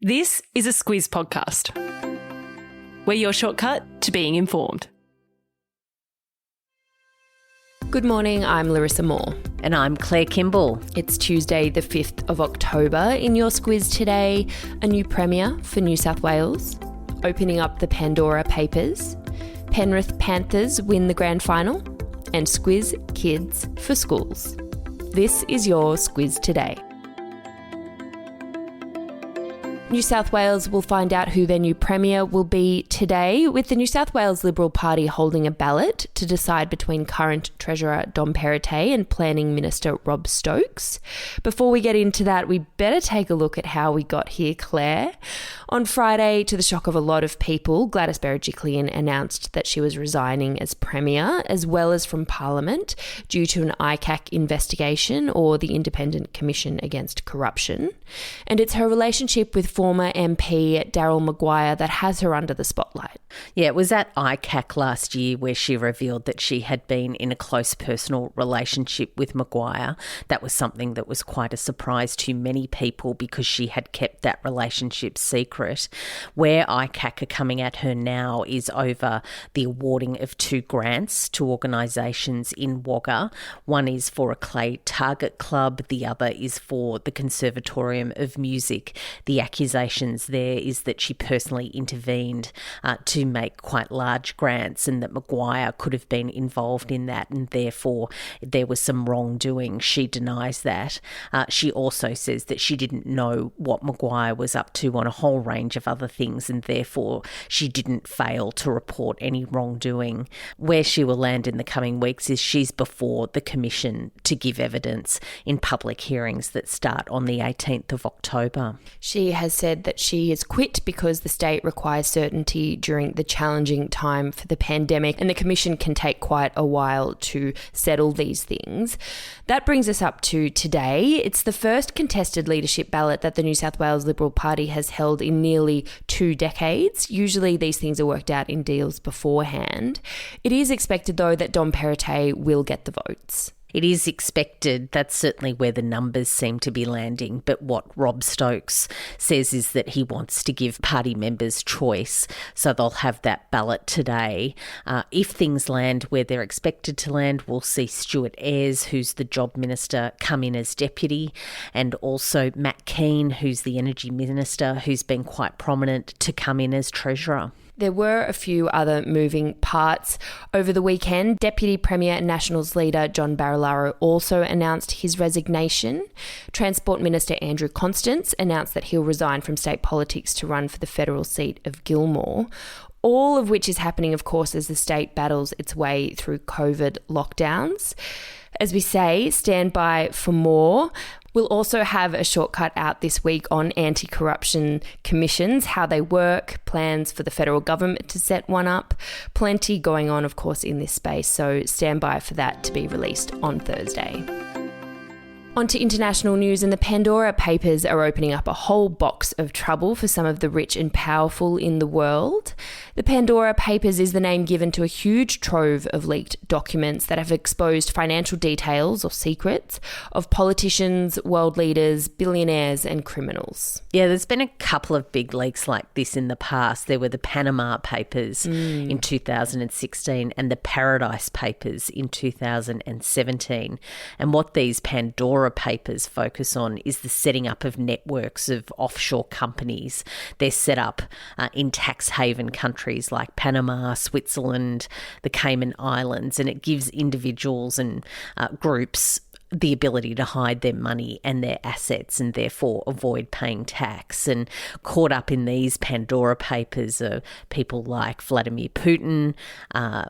This is a Squiz podcast. We're your shortcut to being informed. Good morning, I'm Larissa Moore. And I'm Claire Kimball. It's Tuesday the 5th of October. In your Squiz today, a new premier for New South Wales, opening up the Pandora Papers, Penrith Panthers win the grand final, and Squiz Kids for Schools. This is your Squiz today. New South Wales will find out who their new premier will be today, with the New South Wales Liberal Party holding a ballot to decide between current Treasurer Dom Perrottet and Planning Minister Rob Stokes. Before we get into that, we better take a look at how we got here, Claire. On Friday, to the shock of a lot of people, Gladys Berejiklian announced that she was resigning as premier, as well as from Parliament, due to an ICAC investigation, or the Independent Commission Against Corruption. And it's her relationship with former MP Daryl Maguire that has her under the spotlight. Yeah, it was at ICAC last year where she revealed that she had been in a close personal relationship with Maguire. That was something that was quite a surprise to many people because she had kept that relationship secret. Where ICAC are coming at her now is over the awarding of 2 grants to organisations in Wagga. One is for a clay target club, the other is for the Conservatorium of Music. The accusations there is that she personally intervened to make quite large grants and that Maguire could have been involved in that and therefore there was some wrongdoing. She denies that. She also says that she didn't know what Maguire was up to on a whole range of other things and therefore she didn't fail to report any wrongdoing. Where she will land in the coming weeks is she's before the Commission to give evidence in public hearings that start on the 18th of October. She has said that she has quit because the state requires certainty during the challenging time for the pandemic, and the Commission can take quite a while to settle these things. That brings us up to today. It's the first contested leadership ballot that the New South Wales Liberal Party has held in nearly 2 decades. Usually these things are worked out in deals beforehand. It is expected, though, that Dom Perrottet will get the votes. It is expected. That's certainly where the numbers seem to be landing. But what Rob Stokes says is that he wants to give party members choice. So they'll have that ballot today. If things land where they're expected to land, we'll see Stuart Ayres, who's the Job Minister, come in as Deputy, and also Matt Keane, who's the Energy Minister, who's been quite prominent, to come in as Treasurer. There were a few other moving parts over the weekend. Deputy Premier and Nationals leader John Barilaro also announced his resignation. Transport Minister Andrew Constance announced that he'll resign from state politics to run for the federal seat of Gilmore. All of which is happening, of course, as the state battles its way through COVID lockdowns. As we say, stand by for more. We'll also have a shortcut out this week on anti-corruption commissions, how they work, plans for the federal government to set one up. Plenty going on, of course, in this space, so stand by for that to be released on Thursday. On to international news, and the Pandora Papers are opening up a whole box of trouble for some of the rich and powerful in the world. The Pandora Papers is the name given to a huge trove of leaked documents that have exposed financial details or secrets of politicians, world leaders, billionaires and criminals. Yeah, there's been a couple of big leaks like this in the past. There were the Panama Papers in 2016 and the Paradise Papers in 2017. And what these Pandora Papers focus on is the setting up of networks of offshore companies. They're set up in tax haven countries like Panama, Switzerland, the Cayman Islands, and it gives individuals and groups the ability to hide their money and their assets and therefore avoid paying tax. And caught up in these Pandora Papers are people like Vladimir Putin,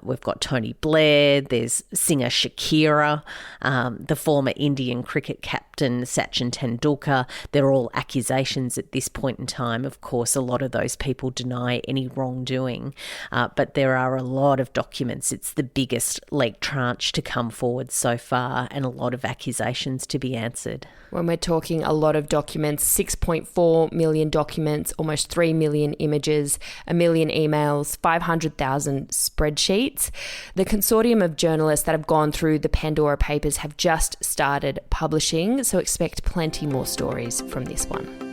we've got Tony Blair, there's singer Shakira, the former Indian cricket captain Sachin Tendulkar. They're all accusations at this point in time. Of course, a lot of those people deny any wrongdoing, but there are a lot of documents. It's the biggest leak tranche to come forward so far and a lot of accusations to be answered. When we're talking a lot of documents, 6.4 million documents, almost 3 million images, 1 million emails, 500,000 spreadsheets. The consortium of journalists that have gone through the Pandora Papers have just started publishing, so expect plenty more stories from this one.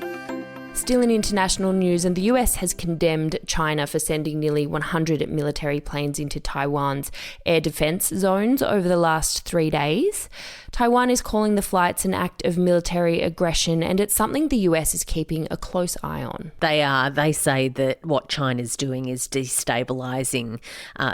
Still in international news, and the US has condemned China for sending nearly 100 military planes into Taiwan's air defense zones over the last 3 days. Taiwan is calling the flights an act of military aggression, and it's something the US is keeping a close eye on. They are. They say that what China's doing is destabilising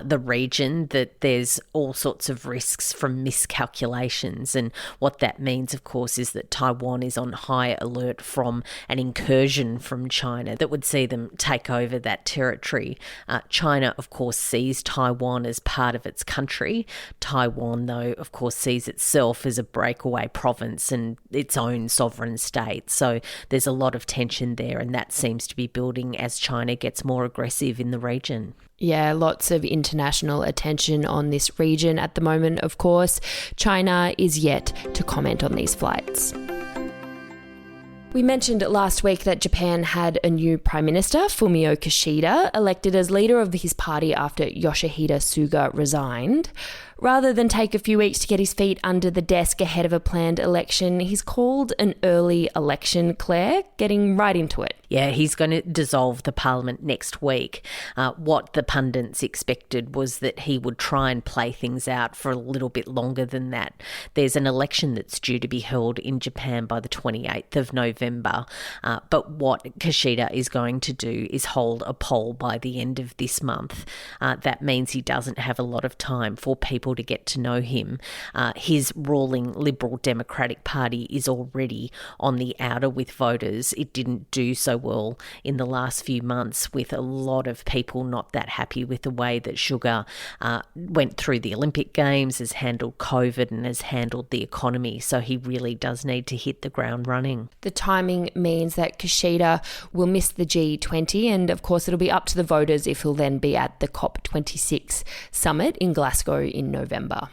the region, that there's all sorts of risks from miscalculations. And what that means, of course, is that Taiwan is on high alert from an incursion from China that would see them take over that territory. China, of course, sees Taiwan as part of its country. Taiwan, though, of course, sees itself as a breakaway province and its own sovereign state. So there's a lot of tension there, and that seems to be building as China gets more aggressive in the region. Yeah, lots of international attention on this region at the moment, of course. China is yet to comment on these flights. We mentioned last week that Japan had a new Prime Minister, Fumio Kishida, elected as leader of his party after Yoshihide Suga resigned. Rather than take a few weeks to get his feet under the desk ahead of a planned election, he's called an early election, Claire, getting right into it. Yeah, he's going to dissolve the parliament next week. What the pundits expected was that he would try and play things out for a little bit longer than that. There's an election that's due to be held in Japan by the 28th of November. But what Kishida is going to do is hold a poll by the end of this month. That means he doesn't have a lot of time for people to get to know him. His ruling Liberal Democratic Party is already on the outer with voters. It didn't do so well in the last few months, with a lot of people not that happy with the way that Suga went through the Olympic Games, has handled COVID and has handled the economy. So he really does need to hit the ground running. The timing means that Kishida will miss the G20, and of course it'll be up to the voters if he'll then be at the COP26 summit in Glasgow in November.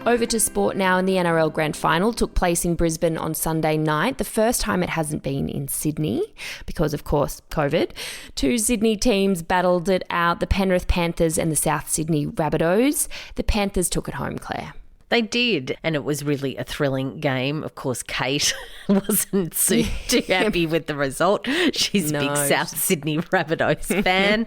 Over to sport now, and the NRL Grand Final took place in Brisbane on Sunday night, the first time it hasn't been in Sydney because, of course, COVID. Two Sydney teams battled it out, the Penrith Panthers and the South Sydney Rabbitohs. The Panthers took it home, Claire. They did, and it was really a thrilling game. Of course, Kate wasn't too happy with the result. She's a big South Sydney Rabbitohs fan,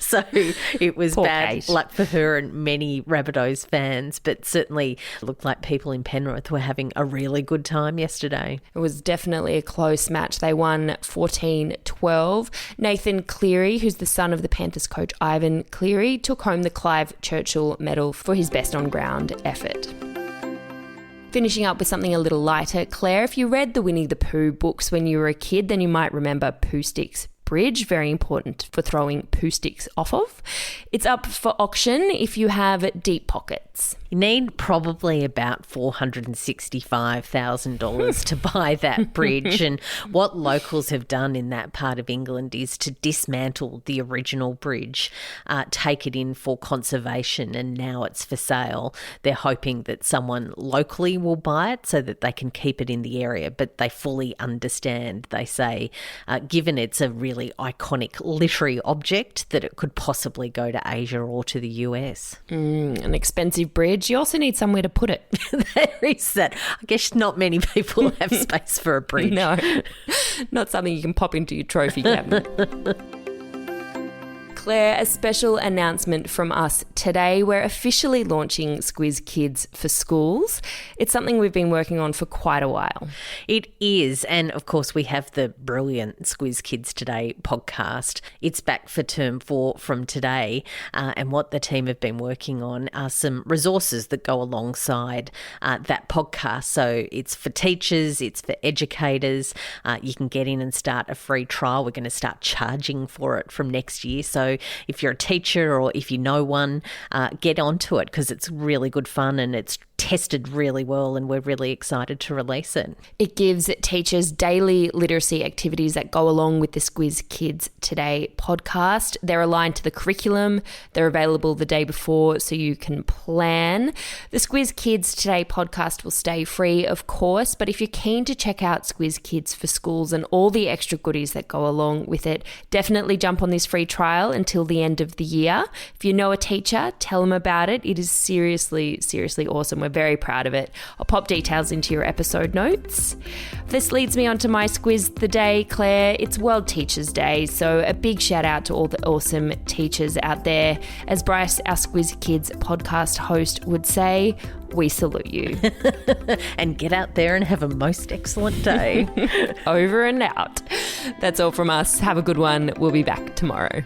so it was poor bad Kate. Luck for her and many Rabbitohs fans, but certainly looked like people in Penrith were having a really good time yesterday. It was definitely a close match. They won 14-12. Nathan Cleary, who's the son of the Panthers coach Ivan Cleary, took home the Clive Churchill Medal for his best on-ground effort. Finishing up with something a little lighter, Claire, if you read the Winnie the Pooh books when you were a kid, then you might remember Pooh Sticks Bridge, very important for throwing poo sticks off of. It's up for auction if you have deep pockets. You need probably about $465,000 to buy that bridge. And what locals have done in that part of England is to dismantle the original bridge, take it in for conservation, and now it's for sale. They're hoping that someone locally will buy it so that they can keep it in the area, but they fully understand, they say, given it's a really iconic literary object, that it could possibly go to Asia or to the US. An expensive bridge. You also need somewhere to put it. There is that. I guess not many people have space for a bridge. No, not something you can pop into your trophy cabinet. Claire, a special announcement from us today. We're officially launching Squiz Kids for schools. It's something we've been working on for quite a while. It is. And of course, we have the brilliant Squiz Kids Today podcast. It's back for term 4 from today. And what the team have been working on are some resources that go alongside that podcast. So it's for teachers, it's for educators. You can get in and start a free trial. We're going to start charging for it from next year. So if you're a teacher or if you know one, get onto it because it's really good fun and it's tested really well, and we're really excited to release it. It gives teachers daily literacy activities that go along with the Squiz Kids Today podcast. They're aligned to the curriculum. They're available the day before so you can plan. The Squiz Kids Today podcast will stay free, of course, but if you're keen to check out Squiz Kids for schools and all the extra goodies that go along with it, definitely jump on this free trial until the end of the year. If you know a teacher, tell them about it. It is seriously, seriously awesome. We're We're very proud of it. I'll pop details into your episode notes. This leads me on to my squiz the day, Claire. It's World Teachers Day, so a big shout out to all the awesome teachers out there. As Bryce, our Squiz Kids podcast host, would say, we salute you. And get out there and have a most excellent day. Over and out. That's all from us. Have a good one. We'll be back tomorrow.